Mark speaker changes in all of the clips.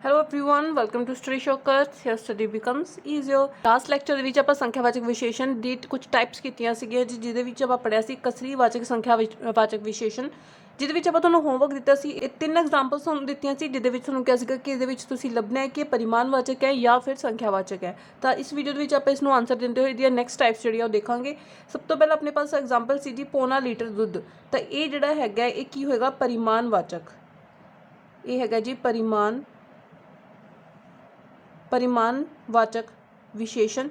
Speaker 1: Hello everyone, welcome to Study Shortcuts. Here study becomes easier. Last lecture ਦੇ ਵਿੱਚ ਆਪਾਂ ਸੰਖਿਆਵਾਚਕ ਵਿਸ਼ੇਸ਼ਣ ਦੀ ਕੁਝ ਟਾਈਪਸ ਕੀਤੀਆਂ ਸੀਗੀਆਂ ਜਿਹਦੇ ਵਿੱਚ ਆਪਾਂ ਪੜਿਆ ਸੀ ਕਸਰੀਵਾਚਕ ਸੰਖਿਆਵਾਚਕ ਵਿਸ਼ੇਸ਼ਣ, ਜਿਹਦੇ ਵਿੱਚ ਆਪਾਂ ਤੁਹਾਨੂੰ ਹੋਮਵਰਕ ਦਿੱਤਾ ਸੀ। ਇਹ ਤਿੰਨ ਐਗਜ਼ਾਮਪਲਸ ਤੁਹਾਨੂੰ ਦਿੱਤੀਆਂ ਸੀ, ਜਿਹਦੇ ਵਿੱਚ ਤੁਹਾਨੂੰ ਕਿਹਾ ਸੀਗਾ ਕਿ ਇਹਦੇ ਵਿੱਚ ਤੁਸੀਂ ਲੱਭਣਾ ਹੈ ਕਿ ਪਰਿਮਾਣਵਾਚਕ ਹੈ ਜਾਂ ਫਿਰ ਸੰਖਿਆਵਾਚਕ ਹੈ। ਤਾਂ ਇਸ ਵੀਡੀਓ ਦੇ ਵਿੱਚ ਆਪਾਂ ਇਸ ਨੂੰ ਆਨਸਰ ਦਿੰਦੇ ਹੋਏ ਇਹਦੀਆਂ ਨੈਕਸਟ ਟਾਈਪਸ ਜਿਹੜੀ ਆ ਉਹ ਦੇਖਾਂਗੇ। ਸਭ ਤੋਂ ਪਹਿਲਾਂ ਆਪਣੇ ਪਾਸ ਐਗਜ਼ਾਮਪਲ ਸੀ ਜੀ ਪੌਣਾ ਲੀਟਰ ਦੁੱਧ। ਤਾਂ ਇਹ ਜਿਹੜਾ ਹੈਗਾ ਇਹ ਕੀ ਹੋਏਗਾ? ਪਰਿਮਾਣਵਾਚਕ। ਇਹ ਹੈਗਾ ਜੀ परिमाणवाचक विशेषण।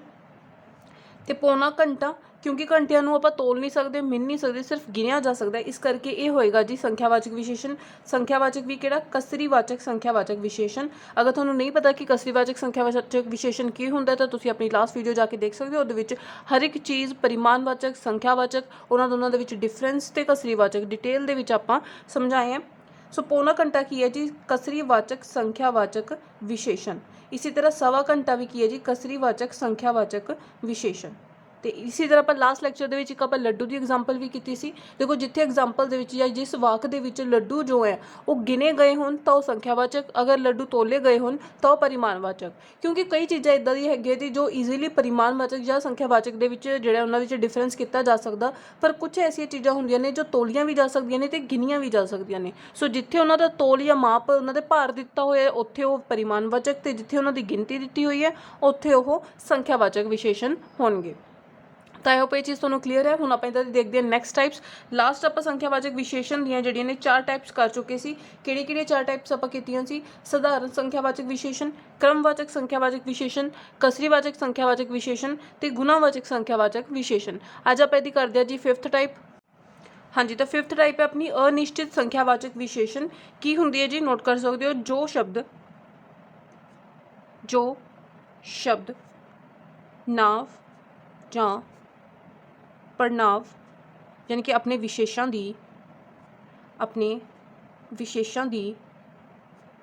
Speaker 1: तो पौना घंटा, क्योंकि घंटिया आप तोल नहीं सकते, मिन नहीं सकते, सिर्फ गिनिया जा सकता है, इस करके ये होएगा जी संख्यावाचक विशेषण। संख्यावाचक भी किहड़ा? कसरीवाचक संख्यावाचक विशेषण। अगर तुहानूं नहीं पता कि कसरीवाचक संख्यावाचक विशेषण की हुंदा है तो तुसीं अपनी लास्ट वीडियो जाके देख सकते हो। उहदे विच हर एक चीज़ परिमाणवाचक संख्यावाचक उन्हां दोनां दे विच डिफरेंस ते कसरीवाचक डिटेल दे विच आपां समझाए हैं। सो पौना घंटा की है जी कसरीवाचक संख्यावाचक विशेषण। इसी तरह सवा घंटा भी की है जी कसरीवाचक संख्यावाचक विशेषण। तो इसी तरह आप लास्ट लैक्चर के एक आप लड्डू की एग्जाम्पल भी की सी। देखो जिथे एग्जाम्पल या जिस वाक के लड्डू जो है वो गिने गए हों तो संख्यावाचक, अगर लड्डू तोले गए हों तो परिमाणवाचक। क्योंकि कई चीज़ें इदा दी है जी जो ईजीली परिमाणवाचक या संख्यावाचक के जोड़ा उन्होंने डिफरेंस किया जा सकता, पर कुछ ऐसी चीज़ा होंगे ने जो तोलियां भी जा सकती ने तो गिनिया भी जा सकती ने। सो जिथे उन्होंने तोल या माप उन्होंने भार दिता हो उत्थे वो परिमाणवाचक, तो जिथे उन्होंने गिनती दी हुई है उत्थे वो संख्यावाचक विशेषण होंगे। तो आई होप ये चीज़ तुहानूं क्लीयर है। हुण आपां इदां दी देखदे हां नैक्सट टाइप्स। लास्ट आपां संख्यावाचक विशेषण दीआं जिहड़ियां ने 4 टाइप्स कर चुके सी। किहड़े 4 टाइप्स आपां कीतीआं सी? सधारण संख्यावाचक विशेषण, क्रमवाचक संख्यावाचक विशेषण, कसरीवाचक संख्यावाचक विशेषण ते गुणावाचक संख्यावाचक विशेषण। अज आपां इहदी करदे हां जी 5th टाइप। हाँ जी, तो 5th टाइप है अपनी अनिश्चित संख्यावाचक विशेषण। की हुंदी है जी? नोट कर सकते हो। जो शब्द नाव जां पड़नाव यानी कि अपने विशेषां दी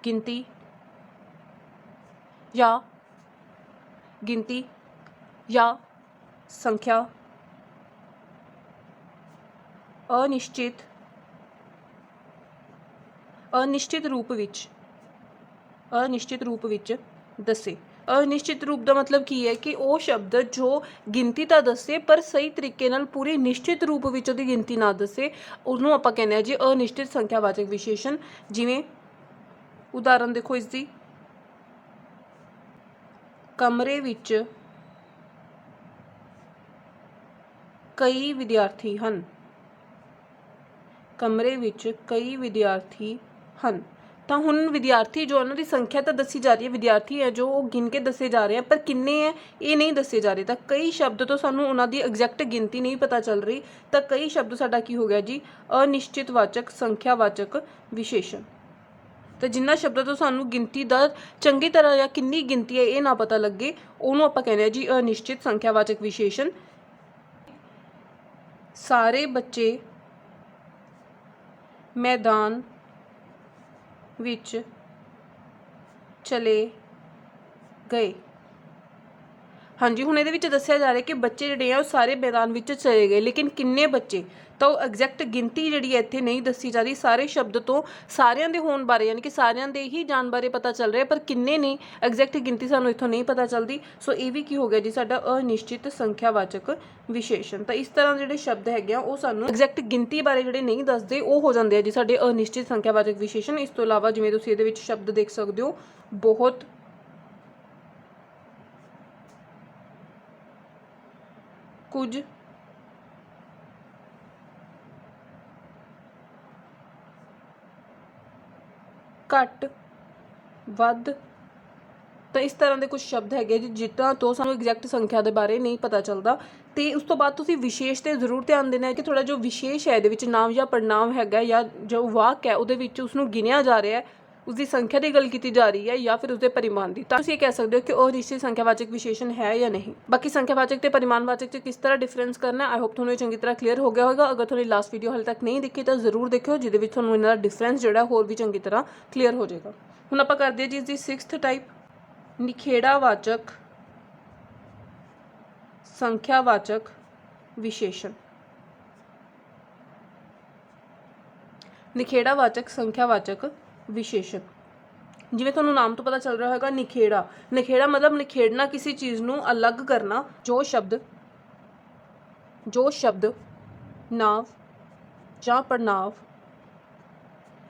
Speaker 1: गिनती या संख्या अनिश्चित रूप विच दसे। अनिश्चित रूप का मतलब की है कि वो शब्द जो गिनती तो दसे पर सही तरीके नाल पूरी निश्चित रूप विच उहदी गिनती ना दसे, उहनूं आपां कहने जी अनिश्चित संख्यावाचक विशेषण। जिवें उदाहरण देखो इसकी, कमरे विच कई विद्यार्थी हन। कमरे विच कई विद्यार्थी हन। तो हुण विद्यार्थी जो उन्होंने संख्या तो दसी जा रही है, विद्यार्थी है जो वो गिन के दसे जा रहे हैं, पर किन्ने हैं ये नहीं दसे जा रहे। तो कई शब्द तो सानू उन्होंने एग्जैक्ट गिनती नहीं पता चल रही, तो कई शब्द साडा की हो गया जी अनिश्चितवाचक संख्यावाचक विशेषण। तो जिन्ना शब्द तो सानू गिनती का चंगी तरह या किन्नी गिनती है ये ना पता लगे, उन्होंने आपां कहने जी अनिश्चित संख्यावाचक विशेषण। सारे बच्चे मैदान विच चले गए। हाँ जी, हुण इहदे विच दस्सिया जा रहा है कि बच्चे जिहड़े आ सारे मैदान विच चले गए, लेकिन किन्ने बच्चे? तो एग्जैक्ट गिनती जिहड़ी है इत्थे नहीं दसी जा रही। सारे शब्द तो सारियां दे होण बारे यानी कि सारियां दे ही जाण बारे पता चल रहा है, पर किन्ने नहीं एग्जैक्ट गिनती सानू इत्थों नहीं पता चलती। सो ये भी की हो गया जी साडा अनिश्चित संख्यावाचक विशेषण। तो इस तरह जिहड़े शब्द हैगे आ वो सानू एग्जैक्ट गिनती बारे जिहड़े नहीं दसदे वो हो जांदे आ जी साडे अनिश्चित संख्यावाचक विशेषण। इस तो इलावा जिवें तुसीं इहदे विच शब्द देख सकदे हो, बहुत, कुछ, घट, वध। तो इस तरह के कुछ शब्द है जी जितना तो सानू एग्जैक्ट संख्या के बारे नहीं पता चलता। तो उस तो बाद तुसीं विशेष ते जरूर ध्यान देना है कि थोड़ा जो विशेष है ये नाम या पड़नाम है या जो वाक है वो उसनूं गिनिया जा रहा है, उसकी संख्या की गल की जा रही है या फिर उसके परिमाण की। तो तुसीं कह सकते हो कि अनिश्चित संख्यावाचक विशेषण है या नहीं। बाकी संख्यावाचक ते परिमाणवाचक च किस तरह डिफरेंस करना है, आई होप तुहानूं चंगी तरह क्लीयर हो गया होगा। अगर तुहानूं लास्ट वीडियो हाले तक नहीं देखी तो जरूर देखो, जिहदे विच तुहानूं इन्हां दा डिफरेंस जिहड़ा होर भी चंगी तरह क्लीयर हो जाएगा। हुण आपां करदे हां जी इसदी 6th टाइप, निखेड़ावाचक संख्यावाचक विशेषण। निखेड़ावाचक संख्यावाचक विशेषण। ਜਿਵੇਂ ਤੁਹਾਨੂੰ ਨਾਮ ਤੋਂ ਪਤਾ ਚੱਲ ਰਿਹਾ ਹੋਵੇਗਾ ਨਿਖੇੜਾ। ਨਿਖੇੜਾ ਮਤਲਬ ਨਿਖੇੜਨਾ, ਕਿਸੇ ਚੀਜ਼ ਨੂੰ ਅਲੱਗ ਕਰਨਾ। ਜੋ ਸ਼ਬਦ ਨਾਂਵ ਜਾਂ ਪੜਨਾਂਵ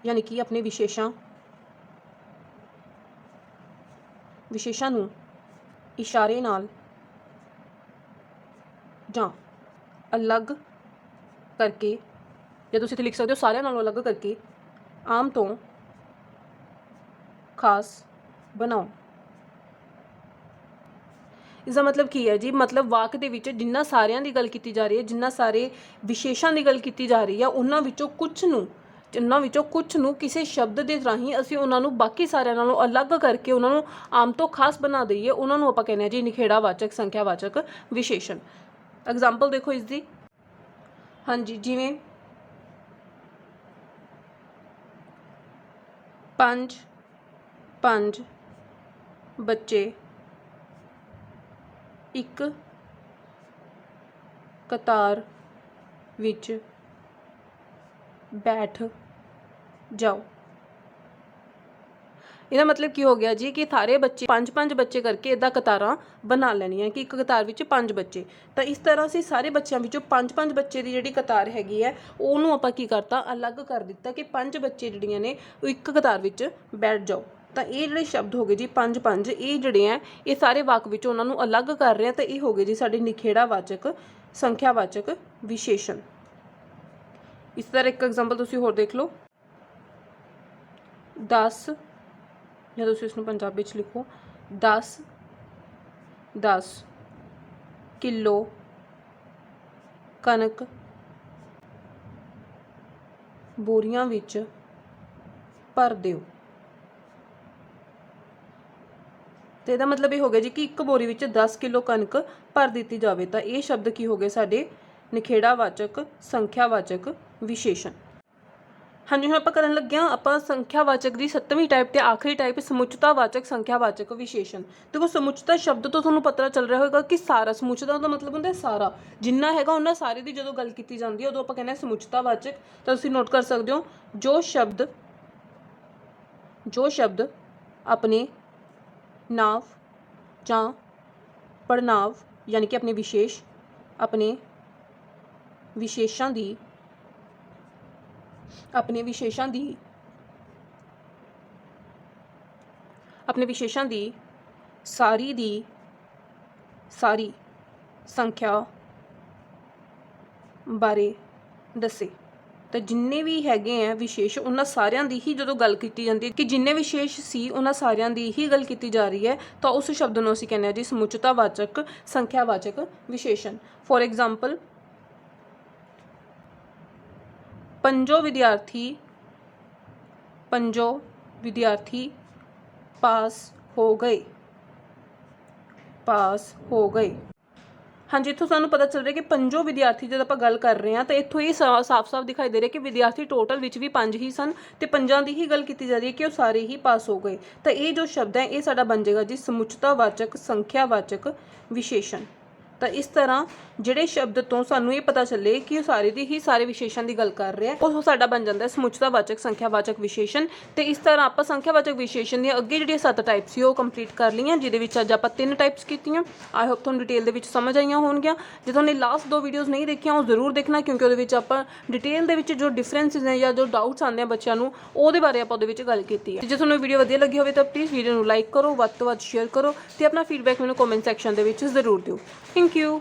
Speaker 1: ਯਾਨੀ ਕਿ ਆਪਣੇ ਵਿਸ਼ੇਸ਼ਾਂ ਨੂੰ ਇਸ਼ਾਰੇ ਨਾਲ ਜਾਂ ਅਲੱਗ ਕਰਕੇ, ਜਾਂ ਤੁਸੀਂ ਇੱਥੇ ਲਿਖ ਸਕਦੇ ਹੋ ਸਾਰਿਆਂ ਨਾਲੋਂ ਅਲੱਗ ਕਰਕੇ, ਆਮ ਤੋਂ ਖਾਸ ਬਣਾਓ। ਇਸਦਾ ਮਤਲਬ ਕੀ ਹੈ ਜੀ? ਮਤਲਬ ਵਾਕ ਦੇ ਵਿੱਚ ਜਿੰਨਾ ਸਾਰਿਆਂ ਦੀ ਗੱਲ ਕੀਤੀ ਜਾ ਰਹੀ ਹੈ, ਜਿੰਨਾ ਸਾਰੇ ਵਿਸ਼ੇਸ਼ਾਂ ਦੀ ਗੱਲ ਕੀਤੀ ਜਾ ਰਹੀ ਹੈ, ਉਹਨਾਂ ਵਿੱਚੋਂ ਕੁਝ ਨੂੰ ਕਿਸੇ ਸ਼ਬਦ ਦੇ ਰਾਹੀਂ ਅਸੀਂ ਉਹਨਾਂ ਨੂੰ ਬਾਕੀ ਸਾਰਿਆਂ ਨਾਲੋਂ ਅਲੱਗ ਕਰਕੇ ਉਹਨਾਂ ਨੂੰ ਆਮ ਤੋਂ ਖਾਸ ਬਣਾ ਦਈਏ, ਉਹਨਾਂ ਨੂੰ ਆਪਾਂ ਕਹਿੰਦੇ ਹਾਂ ਜੀ ਨਿਖੇੜਾਵਾਚਕ ਸੰਖਿਆਵਾਚਕ ਵਿਸ਼ੇਸ਼ਣ। ਐਗਜ਼ਾਮਪਲ ਦੇਖੋ ਇਸ ਦੀ। ਹਾਂਜੀ, ਜਿਵੇਂ 5 ਬੱਚੇ ਇੱਕ ਕਤਾਰ ਵਿੱਚ ਬੈਠ ਜਾਓ। ਇਹਦਾ ਮਤਲਬ ਕੀ ਹੋ ਗਿਆ ਜੀ ਕਿ ਸਾਰੇ ਬੱਚੇ 5 ਬੱਚੇ ਕਰਕੇ ਇੱਦਾਂ ਕਤਾਰਾਂ ਬਣਾ ਲੈਣੀਆਂ ਕਿ ਇੱਕ ਕਤਾਰ ਵਿੱਚ 5 ਬੱਚੇ। ਤਾਂ ਇਸ ਤਰ੍ਹਾਂ ਅਸੀਂ ਸਾਰੇ ਬੱਚਿਆਂ ਵਿੱਚੋਂ 5 ਬੱਚੇ ਦੀ ਜਿਹੜੀ ਕਤਾਰ ਹੈਗੀ ਹੈ ਉਹਨੂੰ ਆਪਾਂ ਕੀ ਕਰਤਾ, ਅਲੱਗ ਕਰ ਦਿੱਤਾ ਕਿ 5 ਬੱਚੇ ਜਿਹੜੀਆਂ ਨੇ ਉਹ ਇੱਕ ਕਤਾਰ ਵਿੱਚ ਬੈਠ ਜਾਓ। ਤਾਂ ਇਹ ਜਿਹੜੇ ਸ਼ਬਦ ਹੋ ਗਏ ਜੀ 5, ਇਹ ਜਿਹੜੇ ਆ ਇਹ ਸਾਰੇ ਵਾਕ ਵਿੱਚ ਉਹਨਾਂ ਨੂੰ ਅਲੱਗ ਕਰ ਰਹੇ ਆ। ਤਾਂ ਇਹ ਹੋ ਗਏ ਜੀ ਸਾਡੇ ਨਿਖੇੜਾਵਾਚਕ ਸੰਖਿਆਵਾਚਕ ਵਿਸ਼ੇਸ਼ਣ। ਇਸ ਤਰ੍ਹਾਂ ਇੱਕ ਐਗਜ਼ਾਮਪਲ ਤੁਸੀਂ ਹੋਰ ਦੇਖ ਲਓ। 10, ਜਾਂ ਤੁਸੀਂ ਇਸਨੂੰ ਪੰਜਾਬੀ 'ਚ ਲਿਖੋ 10 ਕਿਲੋ ਕਣਕ ਬੋਰੀਆਂ ਵਿੱਚ ਭਰ ਦਿਓ। ਤੇ ਇਹਦਾ ਮਤਲਬ ਇਹ ਹੋ ਗਿਆ ਜੀ ਕਿ ਇੱਕ ਬੋਰੀ ਵਿੱਚ 10 ਕਿਲੋ ਕਣਕ ਭਰ ਦਿੱਤੀ ਜਾਵੇ। ਤਾਂ ਇਹ ਸ਼ਬਦ ਕੀ ਹੋ ਗਏ ਸਾਡੇ ਨਿਖੇੜਾਵਾਚਕ ਸੰਖਿਆਵਾਚਕ ਵਿਸ਼ੇਸ਼ਣ। ਹਾਂਜੀ, ਹੁਣ ਆਪਾਂ ਕਰਨ ਲੱਗੇ ਹਾਂ ਆਪਾਂ ਸੰਖਿਆਵਾਚਕ ਦੀ 7ਵੀਂ ਟਾਈਪ ਤੇ ਆਖਰੀ ਟਾਈਪ ਸਮੁੱਚਤਾਵਾਚਕ ਸੰਖਿਆਵਾਚਕ ਵਿਸ਼ੇਸ਼ਣ। ਦੇਖੋ, ਸਮੁੱਚਤਾ ਸ਼ਬਦ ਤੋਂ ਤੁਹਾਨੂੰ ਪਤਾ ਚੱਲ ਰਿਹਾ ਹੋਵੇਗਾ ਕਿ ਸਾਰਾ, ਸਮੁੱਚਤਾ ਦਾ ਮਤਲਬ ਹੁੰਦਾ ਸਾਰਾ, ਜਿੰਨਾ ਹੈਗਾ ਉਹਨਾਂ ਸਾਰੇ ਦੀ ਜਦੋਂ ਗੱਲ ਕੀਤੀ ਜਾਂਦੀ ਹੈ ਉਦੋਂ ਆਪਾਂ ਕਹਿੰਦੇ ਹਾਂ ਸਮੁੱਚਤਾਵਾਚਕ। ਤਾਂ ਤੁਸੀਂ ਨੋਟ ਕਰ ਸਕਦੇ ਹੋ, ਜੋ ਸ਼ਬਦ ਆਪਣੇ ਨਾਂਵ ਜਾਂ ਪੜਨਾਂਵ ਯਾਨੀ ਕਿ ਆਪਣੇ ਵਿਸ਼ੇਸ਼ਾਂ ਦੀ ਸਾਰੀ ਸੰਖਿਆ ਬਾਰੇ ਦੱਸੇ। ਤਾਂ ਜਿੰਨੇ ਵੀ ਹੈਗੇ ਆ ਵਿਸ਼ੇਸ਼ ਉਹਨਾਂ ਸਾਰਿਆਂ ਦੀ ਹੀ ਜਦੋਂ ਗੱਲ ਕੀਤੀ ਜਾਂਦੀ ਹੈ ਕਿ ਜਿੰਨੇ ਵਿਸ਼ੇਸ਼ ਸੀ ਉਹਨਾਂ ਸਾਰਿਆਂ ਦੀ ਹੀ ਗੱਲ ਕੀਤੀ ਜਾ ਰਹੀ ਹੈ, ਤਾਂ ਉਸ ਸ਼ਬਦ ਨੂੰ ਅਸੀਂ ਕਹਿੰਦੇ ਹਾਂ ਜੀ ਸਮੁੱਚਤਾਵਾਚਕ ਸੰਖਿਆਵਾਚਕ ਵਿਸ਼ੇਸ਼ਣ। ਫੋਰ ਐਗਜ਼ਾਮਪਲ, 5 ਵਿਦਿਆਰਥੀ ਪਾਸ ਹੋ ਗਏ। ਹਾਂਜੀ, ਇੱਥੋਂ ਸਾਨੂੰ ਪਤਾ ਚੱਲ ਰਿਹਾ ਕਿ 5 ਵਿਦਿਆਰਥੀ ਜਦੋਂ ਆਪਾਂ ਗੱਲ ਕਰ ਰਹੇ ਹਾਂ ਤਾਂ ਇੱਥੋਂ ਇਹ ਸਾਫ਼ ਦਿਖਾਈ ਦੇ ਰਿਹਾ ਕਿ ਵਿਦਿਆਰਥੀ ਟੋਟਲ ਵਿੱਚ ਵੀ 5 ਹੀ ਸਨ ਤੇ 5 ਦੀ ਹੀ ਗੱਲ ਕੀਤੀ ਜਾ ਰਹੀ ਹੈ ਕਿ ਉਹ ਸਾਰੇ ਹੀ ਪਾਸ ਹੋ ਗਏ। ਤਾਂ ਇਹ ਜੋ ਸ਼ਬਦ ਹੈ ਇਹ ਸਾਡਾ ਬਣ ਜਾਏਗਾ ਜੀ ਸਮੁੱਚਤਾਵਾਚਕ ਸੰਖਿਆਵਾਚਕ ਵਿਸ਼ੇਸ਼ਣ। ਤਾਂ ਇਸ ਤਰ੍ਹਾਂ ਜਿਹੜੇ ਸ਼ਬਦ ਤੋਂ ਸਾਨੂੰ ਇਹ ਪਤਾ ਚੱਲੇ ਕਿ ਉਹ ਸਾਰੇ ਵਿਸ਼ੇਸ਼ਾਂ ਦੀ ਗੱਲ ਕਰ ਰਿਹਾ ਉਹ ਸਾਡਾ ਬਣ ਜਾਂਦਾ ਹੈ ਸਮੁੱਚਤਾਵਾਚਕ ਸੰਖਿਆਵਾਚਕ ਵਿਸ਼ੇਸ਼ਣ। ਤੇ ਇਸ ਤਰ੍ਹਾਂ ਆਪਾਂ ਸੰਖਿਆਵਾਚਕ ਵਿਸ਼ੇਸ਼ਣ ਦੀਆਂ ਅੱਗੇ ਜਿਹੜੀਆਂ 7 ਟਾਈਪਸ ਸੀ ਉਹ ਕੰਪਲੀਟ ਕਰ ਲਈਆਂ, ਜਿਹਦੇ ਵਿੱਚ ਅੱਜ ਆਪਾਂ 3 ਟਾਈਪਸ ਕੀਤੀਆਂ। ਆਈ ਹੋਪ ਤੁਹਾਨੂੰ ਡਿਟੇਲ ਦੇ ਵਿੱਚ ਸਮਝ ਆਈਆਂ ਹੋਣਗੀਆਂ। ਜੇ ਤੁਹਾਨੂੰ ਲਾਸਟ 2 ਵੀਡੀਓਜ਼ ਨਹੀਂ ਦੇਖੀਆਂ ਉਹ ਜ਼ਰੂਰ ਦੇਖਣਾ, ਕਿਉਂਕਿ ਉਹਦੇ ਵਿੱਚ ਆਪਾਂ ਡਿਟੇਲ ਦੇ ਵਿੱਚ ਜੋ ਡਿਫਰੈਂਸਿਸ ਨੇ ਜਾਂ ਜੋ ਡਾਊਟਸ ਆਉਂਦੇ ਆ ਬੱਚਿਆਂ ਨੂੰ ਉਹਦੇ ਬਾਰੇ ਆਪਾਂ ਉਹਦੇ ਵਿੱਚ ਗੱਲ ਕੀਤੀ ਹੈ। ਜੇ ਤੁਹਾਨੂੰ ਵੀਡੀਓ ਵਧੀਆ ਲੱਗੀ ਹੋਵੇ ਤਾਂ ਪਲੀਜ਼ ਵੀਡੀਓ ਨੂੰ ਲਾਈਕ ਕਰੋ, ਵੱਧ ਤੋਂ ਵੱਧ ਸ਼ੇਅਰ ਕਰੋ ਤੇ ਆਪਣਾ ਫੀਡਬੈਕ ਮੈਨੂੰ ਕਮੈਂਟ ਸੈਕਸ਼ਨ ਦੇ ਵਿੱਚ ਜ਼ਰੂਰ ਦਿਓ। Thank you.